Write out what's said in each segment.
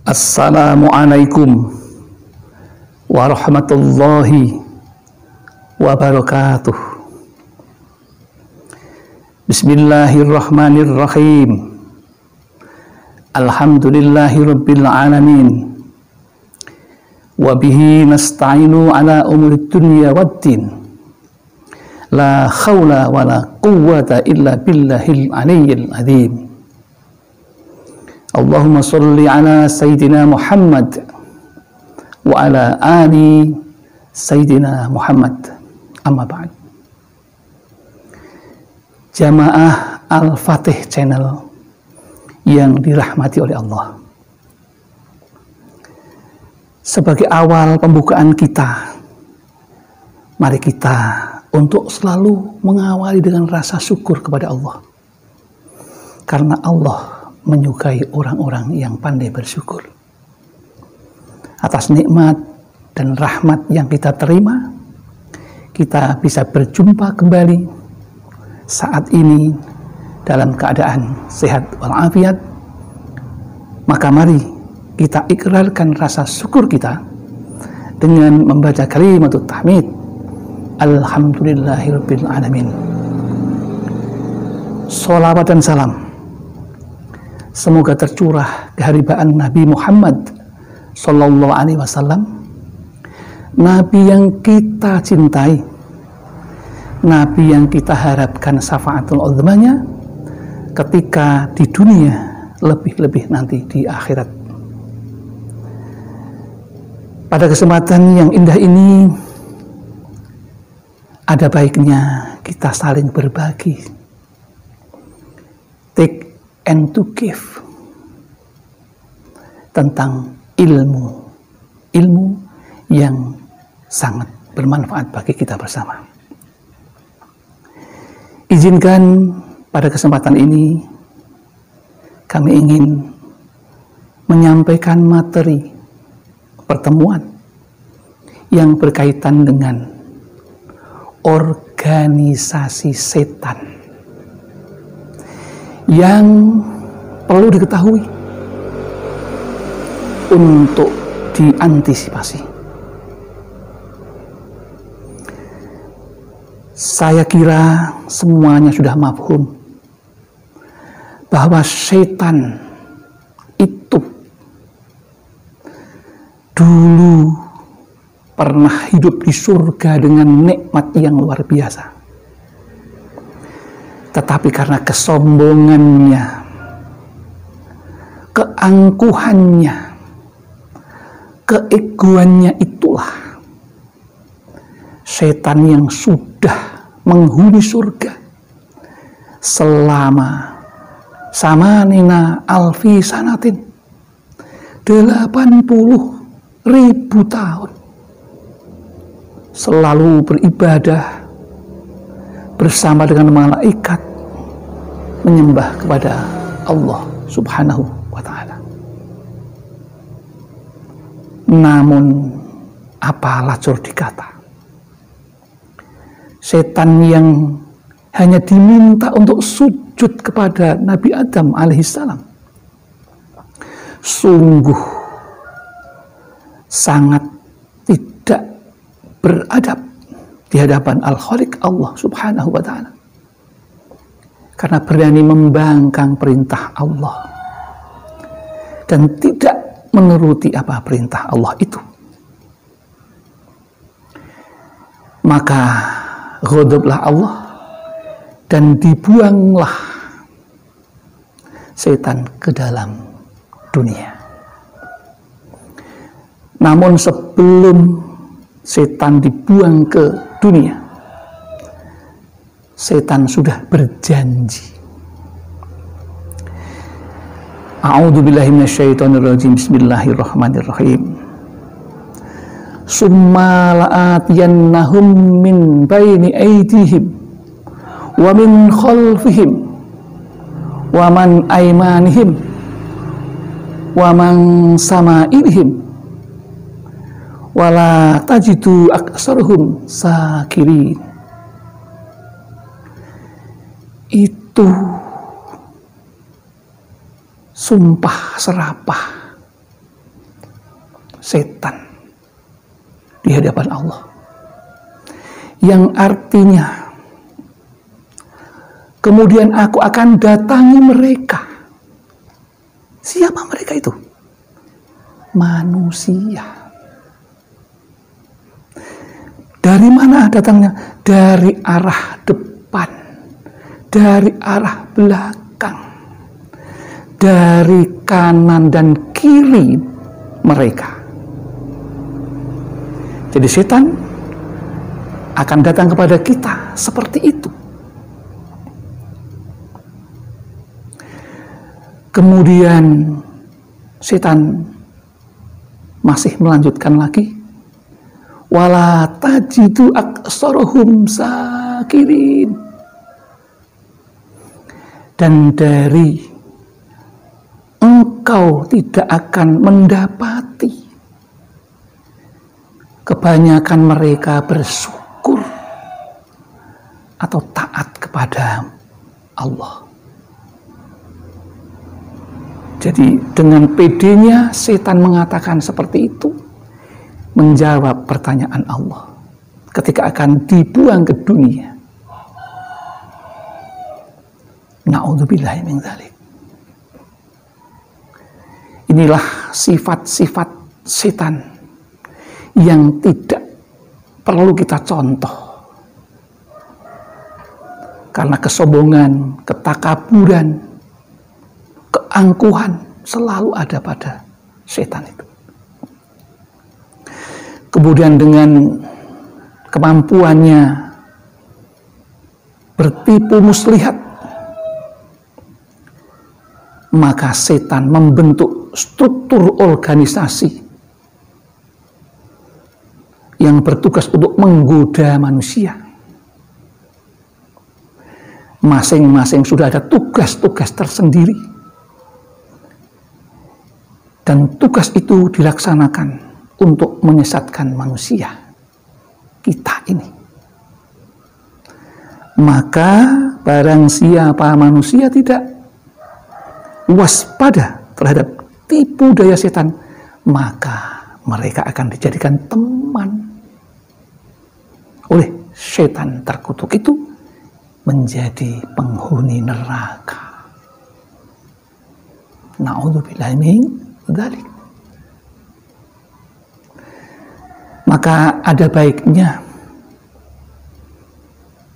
Assalamualaikum warahmatullahi wabarakatuh. Bismillahirrahmanirrahim. Alhamdulillahirabbil alamin. Wa bihi nasta'inu ala umurid dunya waddin. La haula wala quwwata illa billahil aliyyil azim. Allahumma sholli ala Sayyidina Muhammad wa ala ali Sayyidina Muhammad. Amma ba'd. Jamaah Al-Fatih Channel yang dirahmati oleh Allah. Sebagai awal pembukaan kita, mari kita untuk selalu mengawali dengan rasa syukur kepada Allah. Karena Allah menyukai orang-orang yang pandai bersyukur atas nikmat dan rahmat yang kita terima. Kita bisa berjumpa kembali saat ini dalam keadaan sehat walafiat. Maka mari kita ikrarkan rasa syukur kita dengan membaca kalimatut tahmid, alhamdulillahirabbil alamin. Sholawat dan salam semoga tercurah keharibaan Nabi Muhammad Sallallahu Alaihi Wasallam, Nabi yang kita cintai, Nabi yang kita harapkan syafaatul uzmanya ketika di dunia, lebih-lebih nanti di akhirat. Pada kesempatan yang indah ini, ada baiknya kita saling berbagi, take and to give, tentang ilmu yang sangat bermanfaat bagi kita bersama. Izinkan pada kesempatan ini kami ingin menyampaikan materi pertemuan yang berkaitan dengan organisasi setan yang perlu diketahui untuk diantisipasi. Saya kira semuanya sudah mafhum bahwa setan itu dulu pernah hidup di surga dengan nikmat yang luar biasa. Tetapi karena kesombongannya, keangkuhannya, keegoannya, itulah setan yang sudah menghuni surga selama samanina alfi sanatin, 80.000 tahun, selalu beribadah bersama dengan malaikat, menyembah kepada Allah Subhanahu wa ta'ala. Namun apalah jor dikata, setan yang hanya diminta untuk sujud kepada Nabi Adam alaihissalam sungguh sangat tidak beradab di hadapan Al-Khaliq Allah Subhanahu wa ta'ala, karena berani membangkang perintah Allah dan tidak menuruti apa perintah Allah itu. Maka ghadablah Allah dan dibuanglah setan ke dalam dunia. Namun sebelum setan dibuang ke dunia, setan sudah berjanji. A'udzubillahi minasyaitonirrajim. Bismillahirrahmanirrahim. Summa la'atiyannahum min baini aydihim wa min khalfihim wa man aymanihim wa man sama'ilihim wala tajidu aksaruhum sakirin. Itu sumpah serapah setan di hadapan Allah, yang artinya kemudian aku akan datangi mereka. Siapa mereka itu? Manusia. Dari mana datangnya? Dari arah depan, dari arah belakang, dari kanan dan kiri mereka. Jadi setan akan datang kepada kita seperti itu. Kemudian setan masih melanjutkan lagi, wala tajidu aktsarahum syakirin, dan dari engkau tidak akan mendapati kebanyakan mereka bersyukur atau taat kepada Allah. Jadi dengan pedenya setan mengatakan seperti itu, menjawab pertanyaan Allah ketika akan dibuang ke dunia. Na'udzubillahi min dzalik. Inilah sifat-sifat setan yang tidak perlu kita contoh. Karena kesombongan, ketakaburan, keangkuhan selalu ada pada setan itu. Kemudian dengan kemampuannya bertipu muslihat, maka setan membentuk struktur organisasi yang bertugas untuk menggoda manusia. Masing-masing sudah ada tugas-tugas tersendiri, dan tugas itu dilaksanakan untuk menyesatkan manusia kita ini. Maka barang siapa manusia tidak waspada terhadap tipu daya setan, maka mereka akan dijadikan teman oleh setan terkutuk itu menjadi penghuni neraka. Na'udzubillahi min dzalik. Maka ada baiknya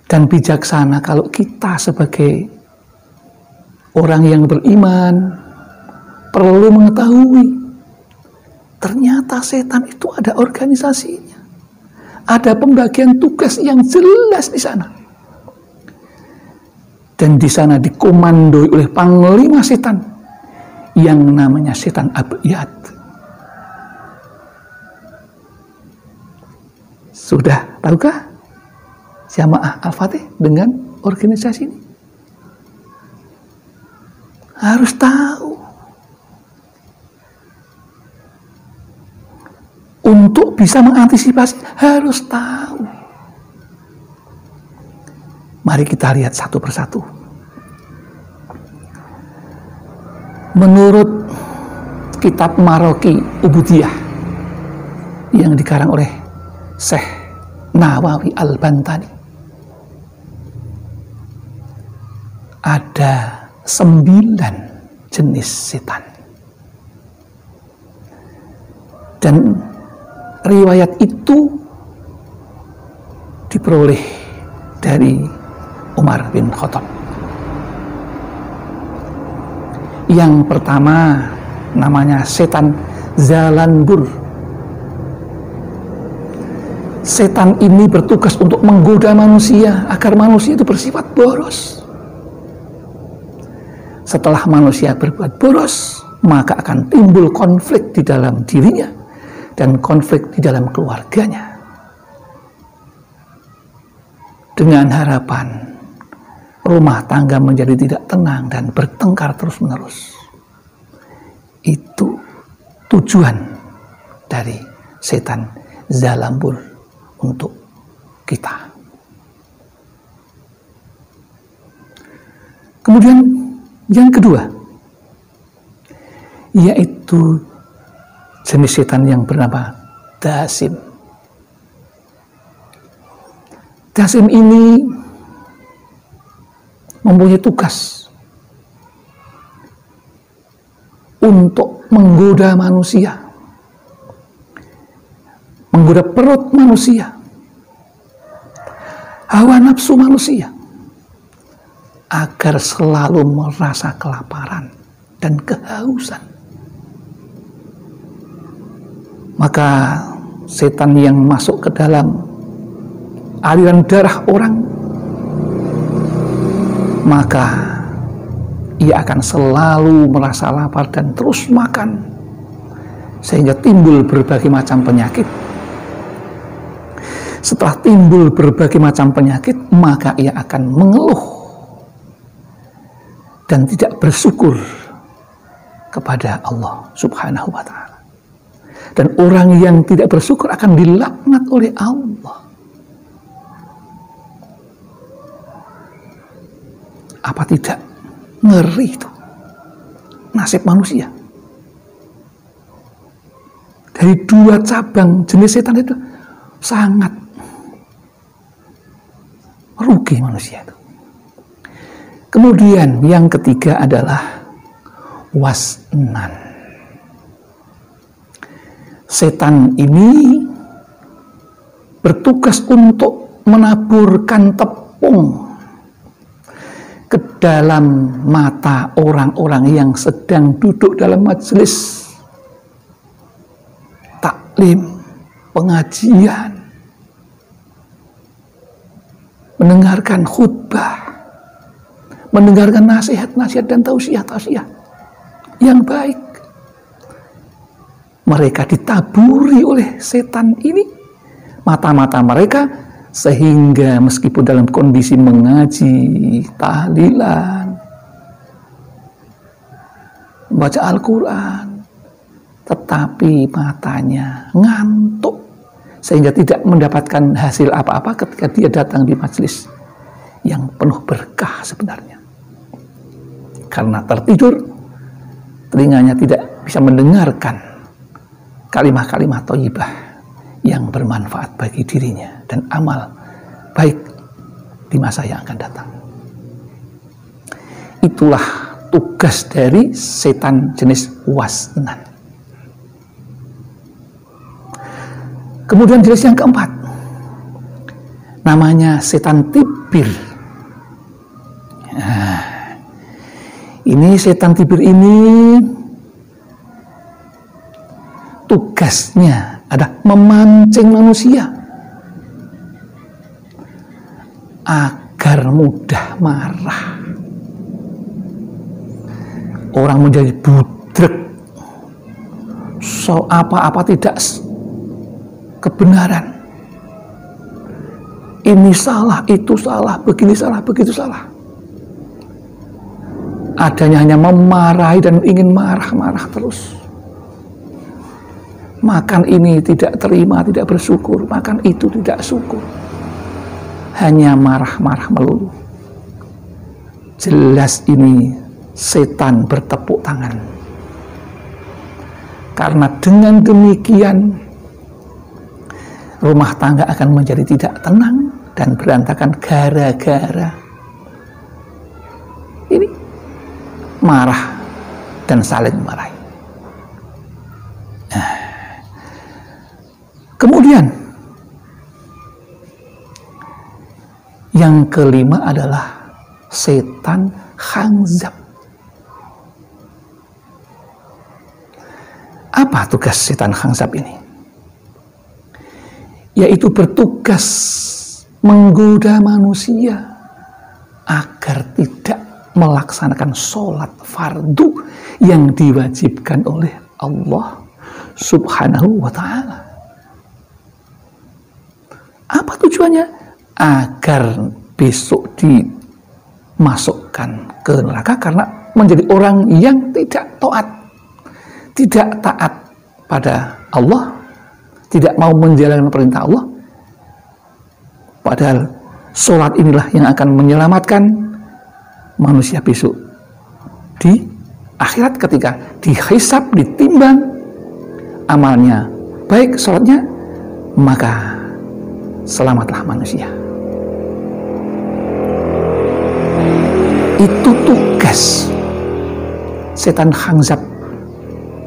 dan bijaksana kalau kita sebagai orang yang beriman perlu mengetahui ternyata setan itu ada organisasinya, ada pembagian tugas yang jelas di sana, dan di sana dikomandoi oleh panglima setan yang namanya setan Abyad. Sudah tahukah jamaah Al-Fatih dengan organisasi ini? Harus tahu. Untuk bisa mengantisipasi harus tahu. Mari kita lihat satu persatu. Menurut kitab Maroki Ubudiyah yang dikarang oleh Syekh Nawawi Al-Bantani, ada 9 jenis setan. Dan riwayat itu diperoleh dari Umar bin Khattab. Yang pertama namanya setan Zalanbur. Setan ini bertugas untuk menggoda manusia agar manusia itu bersifat boros. Setelah manusia berbuat boros, maka akan timbul konflik di dalam dirinya dan konflik di dalam keluarganya. Dengan harapan rumah tangga menjadi tidak tenang dan bertengkar terus-menerus. Itu tujuan dari setan Zalambur untuk kita. Kemudian yang kedua, yaitu jenis setan yang bernama Dasim. Dasim ini mempunyai tugas untuk menggoda manusia, menggoda perut manusia, hawa nafsu manusia, agar selalu merasa kelaparan dan kehausan. Maka setan yang masuk ke dalam aliran darah orang, maka ia akan selalu merasa lapar dan terus makan, sehingga timbul berbagai macam penyakit. Setelah timbul berbagai macam penyakit, maka ia akan mengeluh dan tidak bersyukur kepada Allah Subhanahu wa ta'ala. Dan orang yang tidak bersyukur akan dilaknat oleh Allah. Apa tidak ngeri itu nasib manusia? Dari dua cabang jenis setan itu sangat rugi manusia itu. Kemudian yang ketiga adalah wasnan. Setan ini bertugas untuk menaburkan tepung ke dalam mata orang-orang yang sedang duduk dalam majelis taklim, pengajian, mendengarkan khutbah, mendengarkan nasihat-nasihat dan tausiah-tausiah yang baik. Mereka ditaburi oleh setan ini, mata-mata mereka, sehingga meskipun dalam kondisi mengaji, tahlilan, baca Al-Quran, tetapi matanya ngantuk, sehingga tidak mendapatkan hasil apa-apa ketika dia datang di majelis yang penuh berkah sebenarnya. Karena tertidur, telinganya tidak bisa mendengarkan kalimah-kalimah thayyibah yang bermanfaat bagi dirinya dan amal baik di masa yang akan datang. Itulah tugas dari setan jenis wasnan. Kemudian jenis yang keempat, namanya setan tibir. Nah, ini setan tibir ini tugasnya adalah memancing manusia agar mudah marah. Orang menjadi budrek, so apa-apa tidak kebenaran. Ini salah, itu salah, begini salah, begitu salah. Adanya hanya memarahi dan ingin marah-marah terus. Makan ini tidak terima, tidak bersyukur. Makan itu tidak syukur. Hanya marah-marah melulu. Jelas ini setan bertepuk tangan. Karena dengan demikian rumah tangga akan menjadi tidak tenang dan berantakan gara-gara ini marah dan saling marahi. Kemudian yang kelima adalah setan khanzab. Apa tugas setan khanzab ini? Yaitu bertugas menggoda manusia agar tidak melaksanakan sholat fardu yang diwajibkan oleh Allah Subhanahu wa ta'ala. Apa tujuannya? Agar besok dimasukkan ke neraka karena menjadi orang yang tidak taat pada Allah, tidak mau menjalankan perintah Allah. Padahal sholat inilah yang akan menyelamatkan manusia besok di akhirat ketika dihisab, ditimbang amalnya baik, sholatnya, maka selamatlah manusia. Itu tugas setan khanzab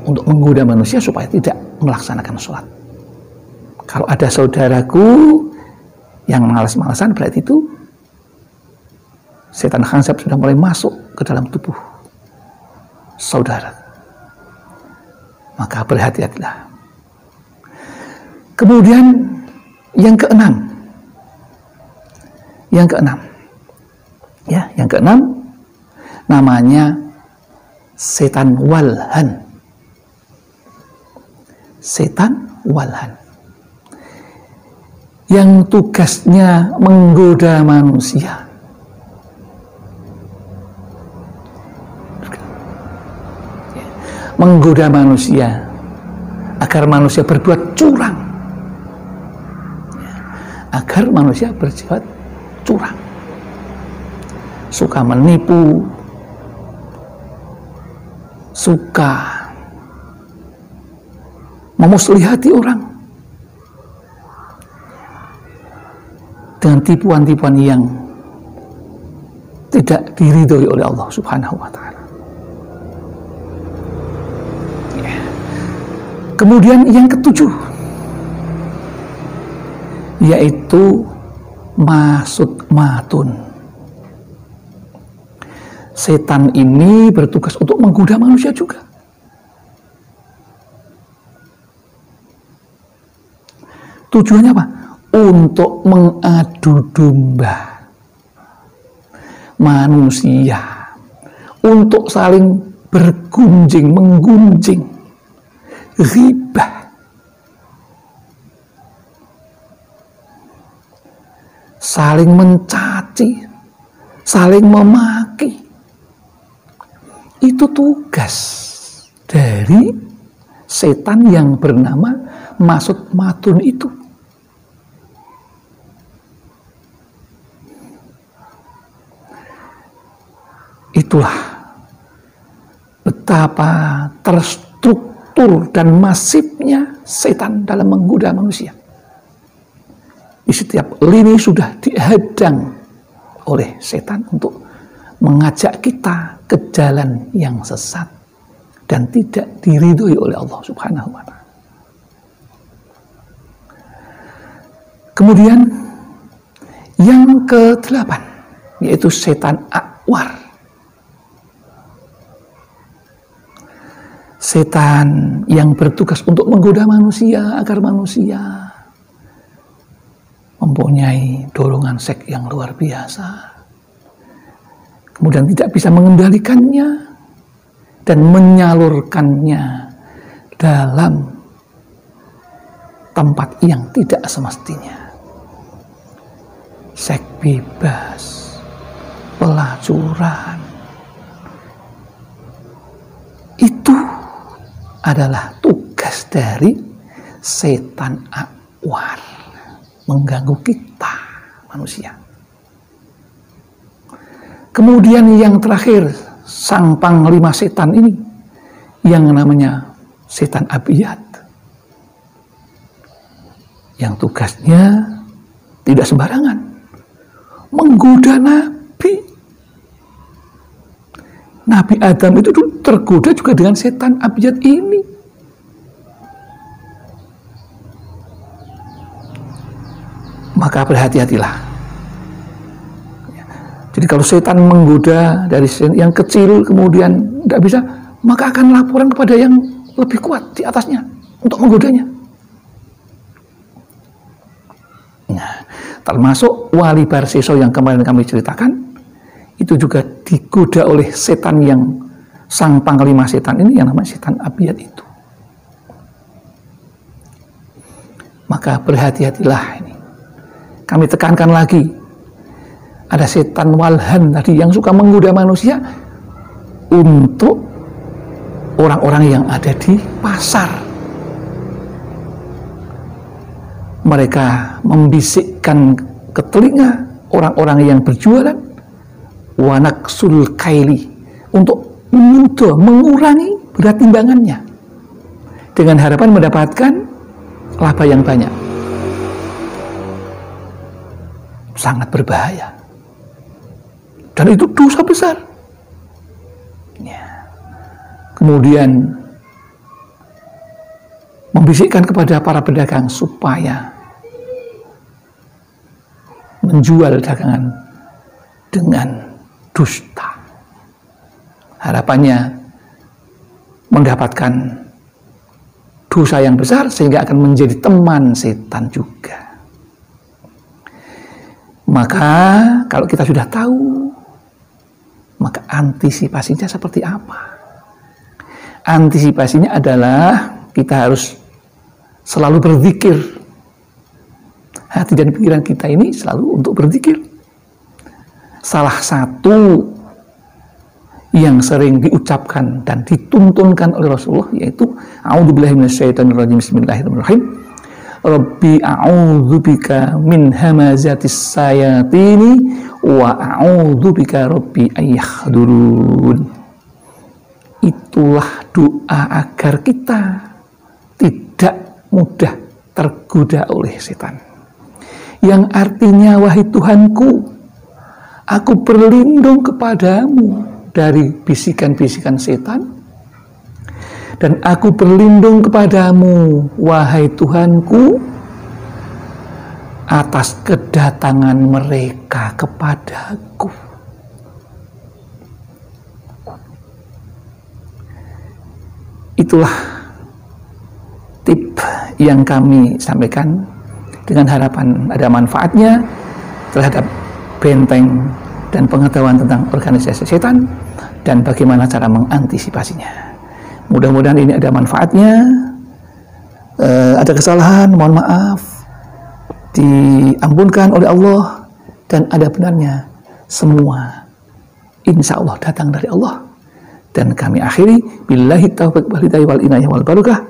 untuk menggoda manusia supaya tidak melaksanakan sholat. Kalau ada saudaraku yang malas-malasan, berarti itu setan khanzab sudah mulai masuk ke dalam tubuh saudara. Maka berhati-hatilah. Kemudian yang keenam, namanya setan walhan. Setan walhan yang tugasnya menggoda manusia. Menggoda manusia agar manusia berbuat curang. Agar manusia berbuat curang. Suka menipu, suka memuslihati orang dengan tipuan-tipuan yang tidak diridhoi oleh Allah Subhanahu wa Ta'ala. Kemudian yang ketujuh, yaitu masud matun. Setan ini bertugas untuk menggoda manusia juga. Tujuannya apa? Untuk mengadu domba manusia, untuk saling bergunjing, menggunjing, ghibah, saling mencaci, saling memaki. Itu tugas dari setan yang bernama masud matun itu. Itulah betapa terstruktur dan masifnya setan dalam menggoda manusia. Di setiap lini sudah dihadang oleh setan untuk mengajak kita ke jalan yang sesat dan tidak diridhoi oleh Allah Subhanahu wa Ta'ala. Kemudian yang ke-8, yaitu setan a'war. Setan yang bertugas untuk menggoda manusia agar manusia mempunyai dorongan seks yang luar biasa, kemudian tidak bisa mengendalikannya dan menyalurkannya dalam tempat yang tidak semestinya. Seks bebas, pelacuran, itu adalah tugas dari setan a'war, mengganggu kita manusia. Kemudian yang terakhir, sang panglima setan ini yang namanya setan abiyat, yang tugasnya tidak sembarangan, menggoda Nabi. Nabi Adam itu tergoda juga dengan setan abiyat ini. Maka berhati-hatilah. Jadi kalau setan menggoda dari yang kecil kemudian tidak bisa, maka akan laporan kepada yang lebih kuat di atasnya untuk menggodanya. Nah, termasuk Wali Barseso yang kemarin kami ceritakan, itu juga digoda oleh setan yang sang panglima setan ini yang namanya setan abiyat itu. Maka berhati-hatilah ini. Kami tekankan lagi, ada setan walhan tadi yang suka menggoda manusia untuk orang-orang yang ada di pasar. Mereka membisikkan ke telinga orang-orang yang berjualan, wanaksul kaili, untuk mengurangi berat timbangannya. dengan harapan mendapatkan laba yang banyak. Sangat berbahaya. Dan itu dosa besar. Ya. Kemudian membisikkan kepada para pedagang supaya menjual dagangan dengan dusta. Harapannya mendapatkan dosa yang besar sehingga akan menjadi teman setan juga. Maka kalau kita sudah tahu, maka antisipasinya seperti apa? Antisipasinya adalah kita harus selalu berzikir. Hati dan pikiran kita ini selalu untuk berzikir. Salah satu yang sering diucapkan dan dituntunkan oleh Rasulullah yaitu a'udzubillahi minasyaitonirrajim, bismillahirrahmanirrahim, Rabbi a'udzubika min hamazatis sayatini wa a'udzubika Rabbi ayyahdurun. Itulah doa agar kita tidak mudah tergoda oleh setan. Yang artinya, wahai Tuhanku, aku berlindung kepadamu dari bisikan-bisikan setan, dan aku berlindung kepadamu, wahai Tuhanku, atas kedatangan mereka kepadaku. Itulah tip yang kami sampaikan dengan harapan ada manfaatnya terhadap benteng dan pengetahuan tentang organisasi setan dan bagaimana cara mengantisipasinya. Mudah-mudahan ini ada manfaatnya. Ada kesalahan, mohon maaf, diampunkan oleh Allah, dan ada benarnya. Semua insya Allah datang dari Allah. Dan kami akhiri, billahi taufiq wal hidayah wal inayah wal barakah.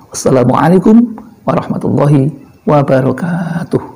Wassalamualaikum warahmatullahi wabarakatuh.